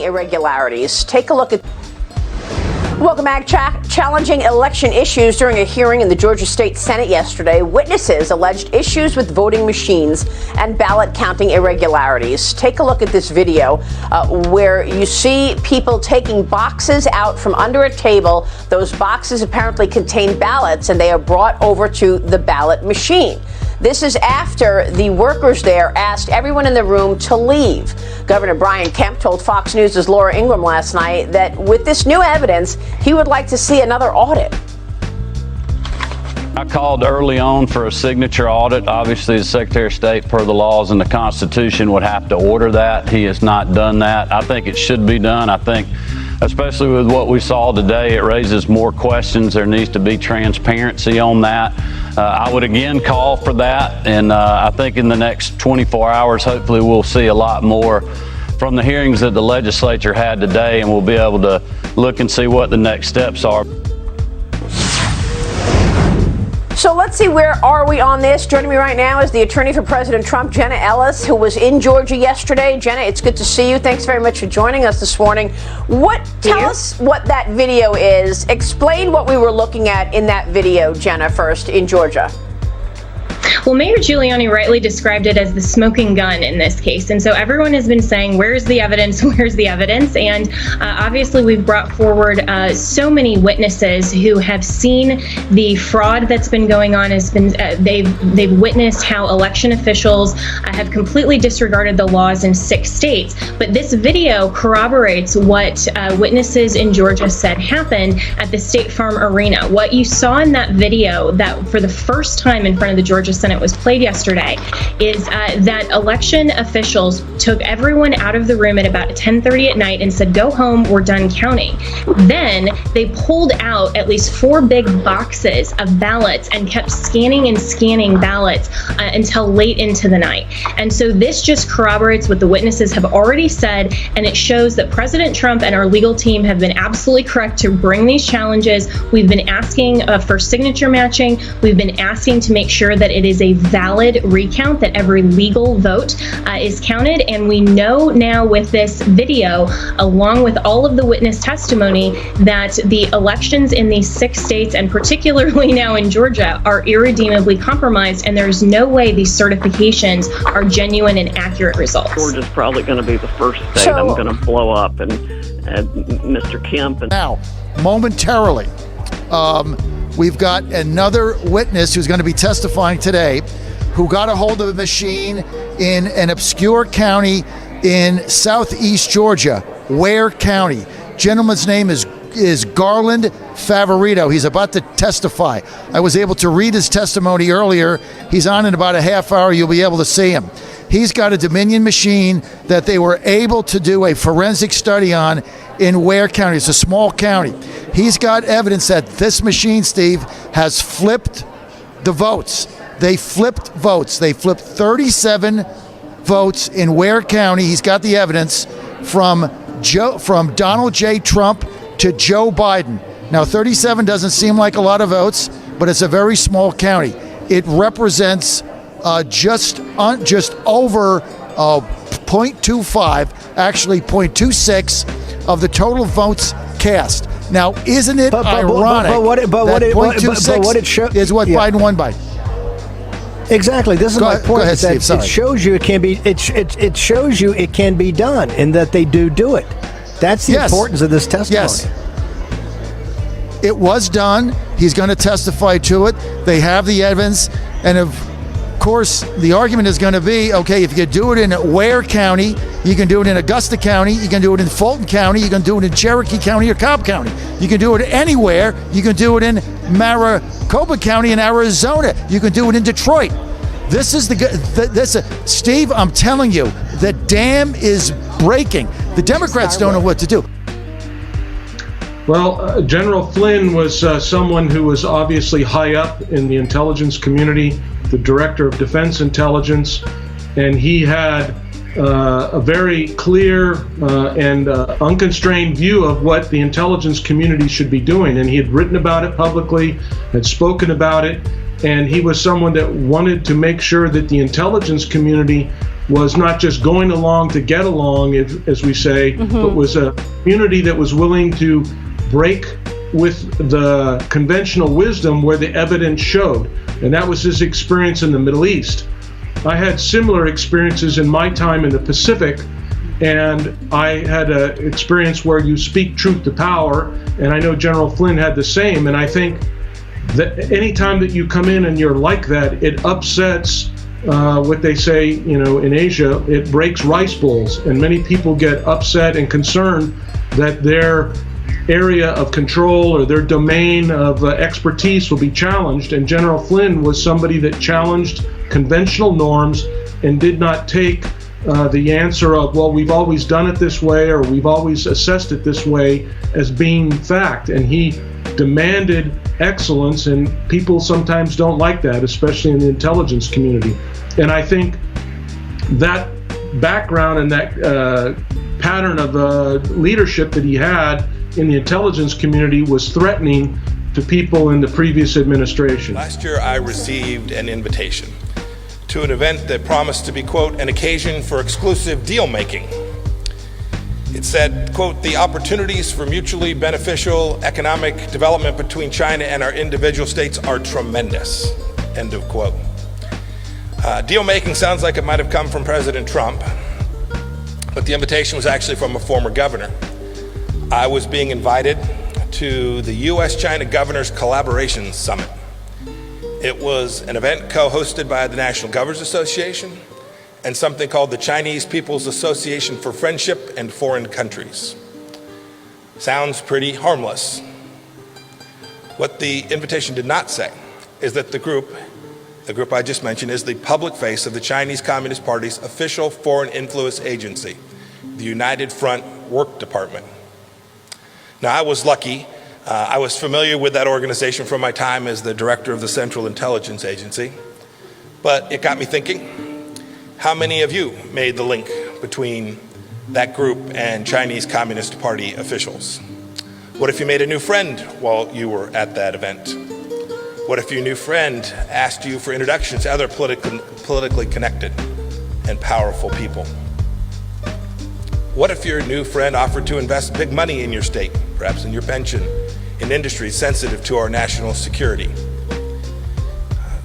irregularities. Take a look at. Welcome back. Challenging election issues during a hearing in the Georgia State Senate yesterday. Witnesses alleged issues with voting machines and ballot counting irregularities. Take a look at this video where you see people taking boxes out from under a table. Those boxes apparently contain ballots, and they are brought over to the ballot machine. This is after the workers there asked everyone in the room to leave. Governor Brian Kemp told Fox News' Laura Ingraham last night that with this new evidence, he would like to see another audit. I called early on for a signature audit. Obviously, the Secretary of State, per the laws and the Constitution, would have to order that. He has not done that. I think it should be done. I think, especially with what we saw today, it raises more questions. There needs to be transparency on that. I would again call for that, and I think in the next 24 hours, hopefully we'll see a lot more from the hearings that the legislature had today, and we'll be able to look and see what the next steps are. So let's see, where are we on this? Joining me right now is the attorney for President Trump, Jenna Ellis, who was in Georgia yesterday. Jenna, it's good to see you. Thanks very much for joining us this morning. Tell us what that video is. Explain what we were looking at in that video, Jenna, first, in Georgia. Well, Mayor Giuliani rightly described it as the smoking gun in this case. And so everyone has been saying, where's the evidence? Where's the evidence? And obviously, we've brought forward so many witnesses who have seen the fraud that's been going on. They've witnessed how election officials have completely disregarded the laws in 6 states. But this video corroborates what witnesses in Georgia said happened at the State Farm Arena. What you saw in that video, that for the first time in front of the Georgia Senate was played yesterday, is that election officials took everyone out of the room at about 10:30 at night and said, go home, we're done counting. Then they pulled out at least 4 big boxes of ballots and kept scanning and scanning ballots until late into the night. And so this just corroborates what the witnesses have already said, and it shows that President Trump and our legal team have been absolutely correct to bring these challenges. We've been asking for signature matching. We've been asking to make sure that it is a valid recount, that every legal vote is counted. And we know now with this video, along with all of the witness testimony, that the elections in these 6 states, and particularly now in Georgia, are irredeemably compromised, and there's no way these certifications are genuine and accurate results. Georgia's probably going to be the first state I'm going to blow up, and Mr. Kemp. Now, momentarily, we've got another witness who's going to be testifying today, who got a hold of a machine in an obscure county in southeast Georgia, Ware County. Gentleman's name is Garland Favorito. He's about to testify. I was able to read his testimony earlier. He's on in about a half hour. You'll be able to see him. He's got a Dominion machine that they were able to do a forensic study on in Ware County. It's a small county. He's got evidence that this machine, Steve, has flipped the votes. They flipped votes. They flipped 37 votes in Ware County. He's got the evidence from Donald J. Trump to Joe Biden. Now, 37 doesn't seem like a lot of votes, but it's a very small county. It represents just over 0.25, actually 0.26 of the total votes cast. Now, isn't it ironic that 0.26 is what Biden won by? Exactly. This is my point. Go ahead, Steve. It shows you it can be. It shows you it can be done, and that they do it. That's the importance of this testimony. Yes. It was done. He's going to testify to it. They have the evidence, and of course, the argument is going to be, okay, if you do it in Ware County, you can do it in Augusta County, you can do it in Fulton County, you can do it in Cherokee County or Cobb County. You can do it anywhere. You can do it in Maricopa County in Arizona. You can do it in Detroit. This is Steve, I'm telling you, the dam is breaking. The Democrats don't know what to do. Well, General Flynn was someone who was obviously high up in the intelligence community, the Director of Defense Intelligence, and he had a very clear and unconstrained view of what the intelligence community should be doing. And he had written about it publicly, had spoken about it, and he was someone that wanted to make sure that the intelligence community was not just going along to get along, as we say, but was a community that was willing to break with the conventional wisdom where the evidence showed. And that was his experience in the Middle East. I had similar experiences in my time in the Pacific, and I had an experience where you speak truth to power, and I know General Flynn had the same. And I think that anytime that you come in and you're like that, it upsets what they say, in Asia, it breaks rice bowls, and many people get upset and concerned that their area of control or their domain of expertise will be challenged. And General Flynn was somebody that challenged conventional norms and did not take the answer of, well, we've always done it this way or we've always assessed it this way as being fact. And he demanded excellence, and people sometimes don't like that, especially in the intelligence community. And I think that background and that pattern of leadership that he had in the intelligence community was threatening to people in the previous administration. Last year, I received an invitation to an event that promised to be, quote, an occasion for exclusive deal making. It said, quote, the opportunities for mutually beneficial economic development between China and our individual states are tremendous, end of quote. Deal making sounds like it might have come from President Trump, but the invitation was actually from a former governor. I was being invited to the U.S.-China Governors Collaboration Summit. It was an event co-hosted by the National Governors Association and something called the Chinese People's Association for Friendship and Foreign Countries. Sounds pretty harmless. What the invitation did not say is that the group I just mentioned, is the public face of the Chinese Communist Party's official foreign influence agency, the United Front Work Department. Now, I was lucky. I was familiar with that organization from my time as the director of the Central Intelligence Agency, but it got me thinking, how many of you made the link between that group and Chinese Communist Party officials? What if you made a new friend while you were at that event? What if your new friend asked you for introductions to other politically connected and powerful people? What if your new friend offered to invest big money in your state, perhaps in your pension, in industries sensitive to our national security?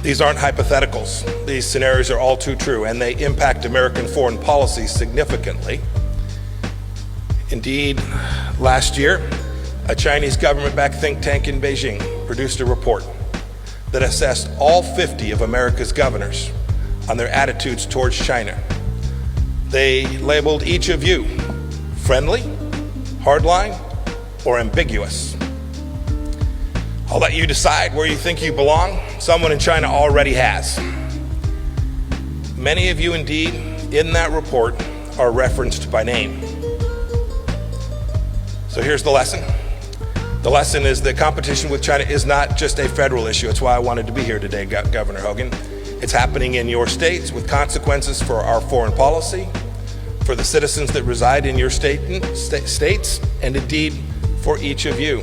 These aren't hypotheticals. These scenarios are all too true, and they impact American foreign policy significantly. Indeed, last year, a Chinese government-backed think tank in Beijing produced a report that assessed all 50 of America's governors on their attitudes towards China. They labeled each of you friendly, hardline, or ambiguous. I'll let you decide where you think you belong. Someone in China already has. Many of you, indeed, in that report are referenced by name. So here's the lesson. The lesson is that competition with China is not just a federal issue. It's why I wanted to be here today, Governor Hogan. It's happening in your states with consequences for our foreign policy, for the citizens that reside in your states, and indeed for each of you.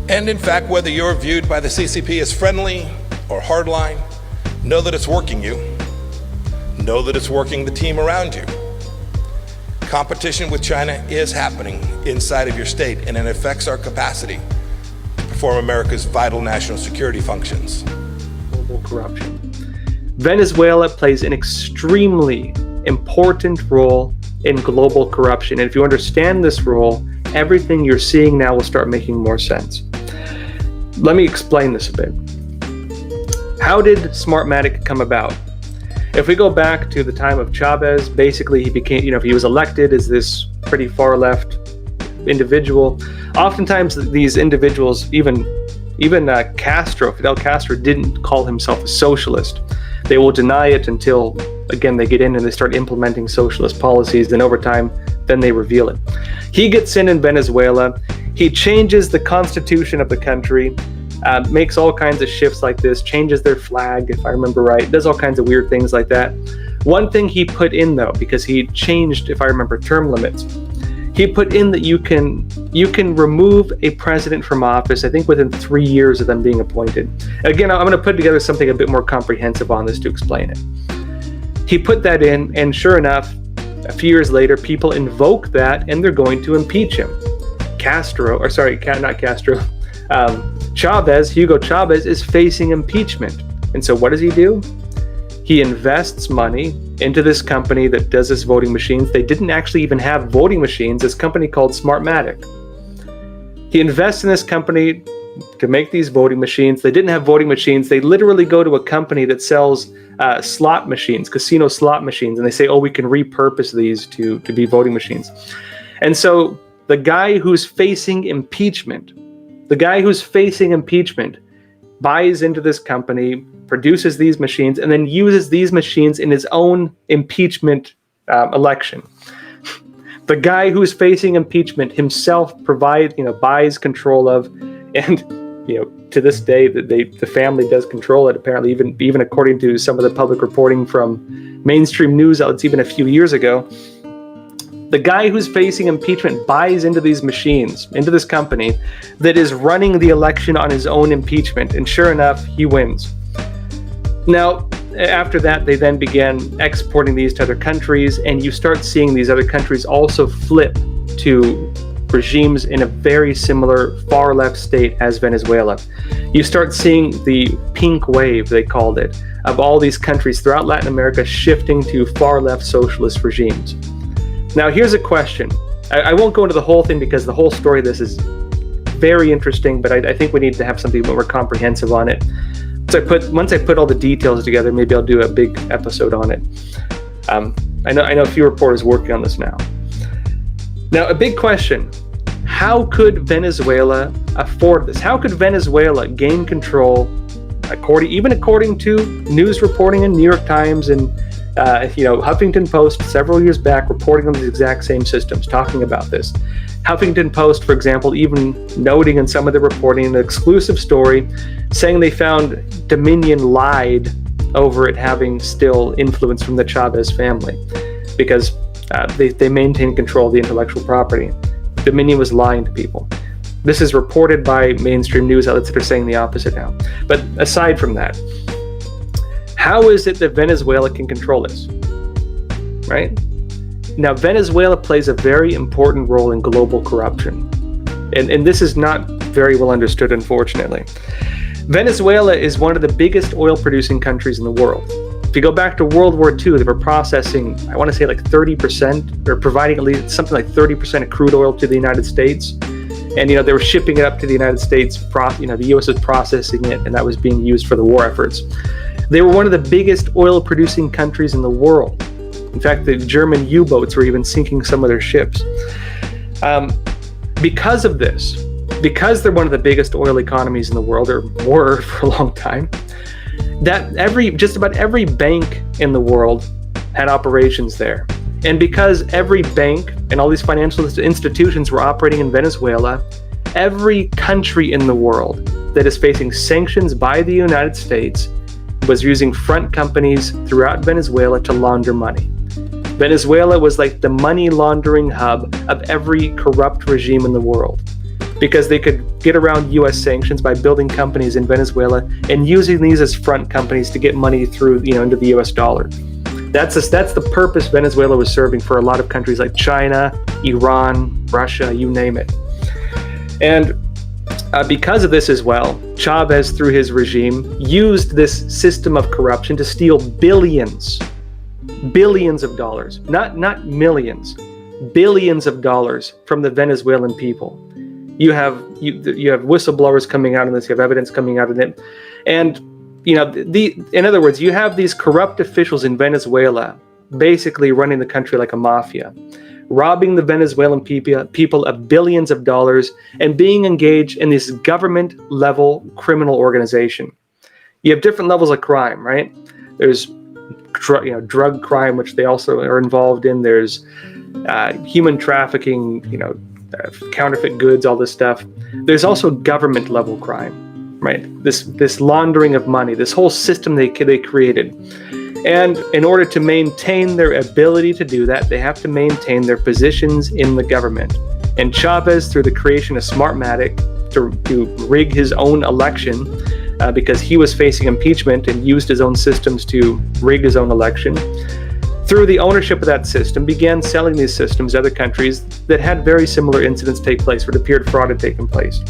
And in fact, whether you're viewed by the CCP as friendly or hardline, know that it's working you. Know that it's working the team around you. Competition with China is happening inside of your state, and it affects our capacity to perform America's vital national security functions. Global corruption. Venezuela plays an extremely important role in global corruption. And if you understand this role, everything you're seeing now will start making more sense. Let me explain this a bit. How did Smartmatic come about? If we go back to the time of Chavez, basically he became, he was elected as this pretty far left individual. Oftentimes these individuals, even Fidel Castro didn't call himself a socialist. They will deny it until, again, they get in and they start implementing socialist policies. Then over time, then they reveal it. He gets in Venezuela. He changes the constitution of the country, makes all kinds of shifts like this, changes their flag, if I remember right, does all kinds of weird things like that. One thing he put in, though, because he changed, if I remember, term limits, he put in that you can remove a president from office, I think within 3 years of them being appointed. Again, I'm going to put together something a bit more comprehensive on this to explain it. He put that in, and sure enough, a few years later, people invoke that, and they're going to impeach him. Hugo Chavez is facing impeachment. And so what does he do? He invests money into this company that does this voting machines. They didn't actually even have voting machines, this company called Smartmatic. He invests in this company to make these voting machines. They didn't have voting machines. They literally go to a company that sells slot machines, casino slot machines, and they say, oh, we can repurpose these to be voting machines. And so the guy who's facing impeachment buys into this company, produces these machines, and then uses these machines in his own impeachment election. The guy who's facing impeachment himself buys control of, and to this day the family does control it. Apparently, even according to some of the public reporting from mainstream news outlets, even a few years ago, the guy who's facing impeachment buys into these machines, into this company that is running the election on his own impeachment, and sure enough, he wins. Now, after that, they then began exporting these to other countries, and you start seeing these other countries also flip to regimes in a very similar far left state as Venezuela. You start seeing the pink wave, they called it, of all these countries throughout Latin America shifting to far left socialist regimes. Now, here's a question. I won't go into the whole thing because the whole story of this is very interesting, but I think we need to have something more comprehensive on it. So once I put all the details together, maybe I'll do a big episode on it. I know a few reporters working on this now. Now, a big question: how could Venezuela afford this? How could Venezuela gain control, according to news reporting in New York Times and Huffington Post several years back reporting on these exact same systems, talking about this. Huffington Post, for example, even noting in some of the reporting an exclusive story saying they found Dominion lied over it having still influence from the Chavez family because they maintain control of the intellectual property. Dominion was lying to people. This is reported by mainstream news outlets that are saying the opposite now. But aside from that, how is it that Venezuela can control this? Right? Now, Venezuela plays a very important role in global corruption. And this is not very well understood, unfortunately. Venezuela is one of the biggest oil-producing countries in the world. If you go back to World War II, they were processing, I want to say like 30%, or providing at least something like 30% of crude oil to the United States. And, they were shipping it up to the United States. The U.S. was processing it, and that was being used for the war efforts. They were one of the biggest oil-producing countries in the world. In fact, the German U-boats were even sinking some of their ships. Because of this, because they're one of the biggest oil economies in the world, or were for a long time, that just about every bank in the world had operations there. And because every bank and all these financial institutions were operating in Venezuela, every country in the world that is facing sanctions by the United States was using front companies throughout Venezuela to launder money. Venezuela was like the money laundering hub of every corrupt regime in the world because they could get around U.S. sanctions by building companies in Venezuela and using these as front companies to get money through, into the U.S. dollar. That's the purpose Venezuela was serving for a lot of countries like China, Iran, Russia, you name it. And because of this as well, Chavez, through his regime, used this system of corruption to steal billions of dollars, not millions, billions of dollars from the Venezuelan people. You have whistleblowers coming out on this, you have evidence coming out of it, and in other words, you have these corrupt officials in Venezuela basically running the country like a mafia, robbing the Venezuelan people of billions of dollars and being engaged in this government-level criminal organization. You have different levels of crime, right? There's drug crime, which they also are involved in. There's human trafficking, counterfeit goods, all this stuff. There's also government-level crime, right? This laundering of money, this whole system they created. And in order to maintain their ability to do that, they have to maintain their positions in the government. And Chavez, through the creation of Smartmatic, to rig his own election, because he was facing impeachment and used his own systems to rig his own election, through the ownership of that system, began selling these systems to other countries that had very similar incidents take place, where it appeared fraud had taken place.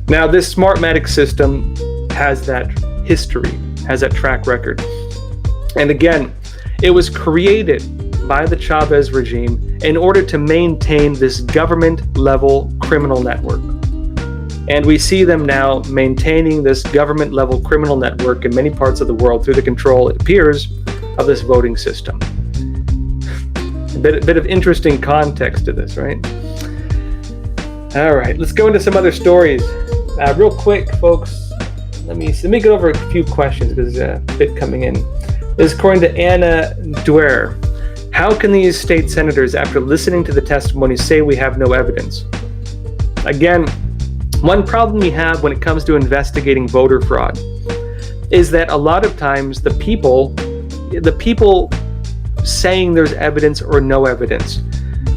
Now, this Smartmatic system has that history, has that track record. And again, it was created by the Chavez regime in order to maintain this government-level criminal network. And we see them now maintaining this government-level criminal network in many parts of the world through the control, it appears, of this voting system. A bit of interesting context to this, right? All right, let's go into some other stories. Real quick, folks, let me go over a few questions because there's a bit coming in. This is according to Anna Dwyer. How can these state senators, after listening to the testimony, say we have no evidence? Again, one problem we have when it comes to investigating voter fraud is that a lot of times the people saying there's evidence or no evidence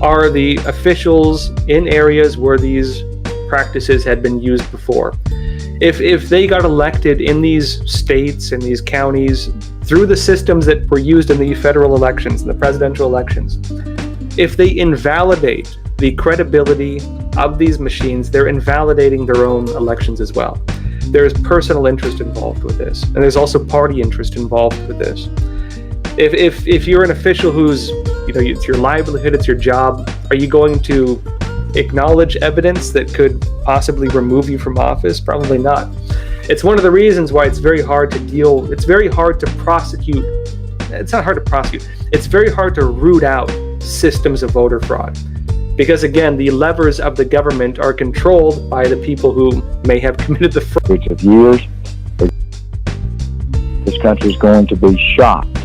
are the officials in areas where these practices had been used before. If they got elected in these states and these counties through the systems that were used in the federal elections and the presidential elections, if they invalidate the credibility of these machines, they're invalidating their own elections as well. There's personal interest involved with this, and there's also party interest involved with this. If you're an official who's, it's your livelihood, it's your job, are you going to acknowledge evidence that could possibly remove you from office? Probably not. It's one of the reasons why it's very hard to prosecute. It's not hard to prosecute. It's very hard to root out systems of voter fraud. Because again, the levers of the government are controlled by the people who may have committed the fraud. Of years, this country is going to be shocked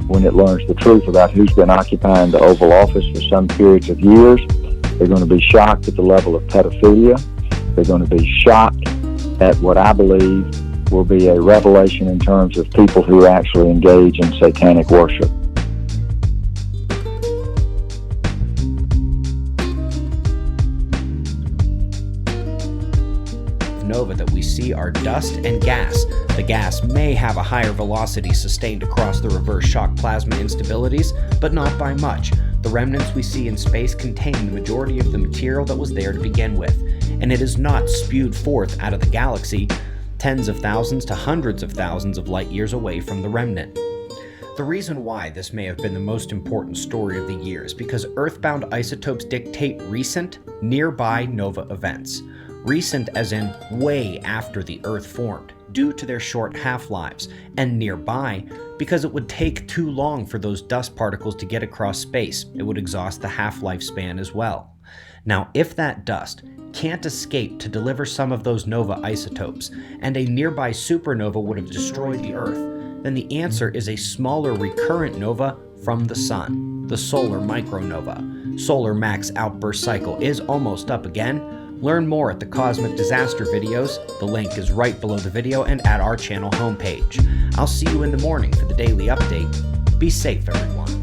when it learns the truth about who's been occupying the Oval Office for some periods of years. They're going to be shocked at the level of pedophilia. They're going to be shocked at what I believe will be a revelation in terms of people who actually engage in satanic worship. Nova that we see are dust and gas. The gas may have a higher velocity sustained across the reverse shock plasma instabilities, but not by much. The remnants we see in space contain the majority of the material that was there to begin with, and it is not spewed forth out of the galaxy tens of thousands to hundreds of thousands of light years away from the remnant. The reason why this may have been the most important story of the year is because earthbound isotopes dictate recent, nearby nova events. Recent as in way after the Earth formed, due to their short half-lives, and nearby because it would take too long for those dust particles to get across space. It would exhaust the half-life span as well. Now, if that dust can't escape to deliver some of those nova isotopes, and a nearby supernova would have destroyed the Earth, then the answer is a smaller recurrent nova from the Sun, the solar micronova. Solar max outburst cycle is almost up again. Learn more at the Cosmic Disaster videos. The link is right below the video and at our channel homepage. I'll see you in the morning for the daily update. Be safe, everyone.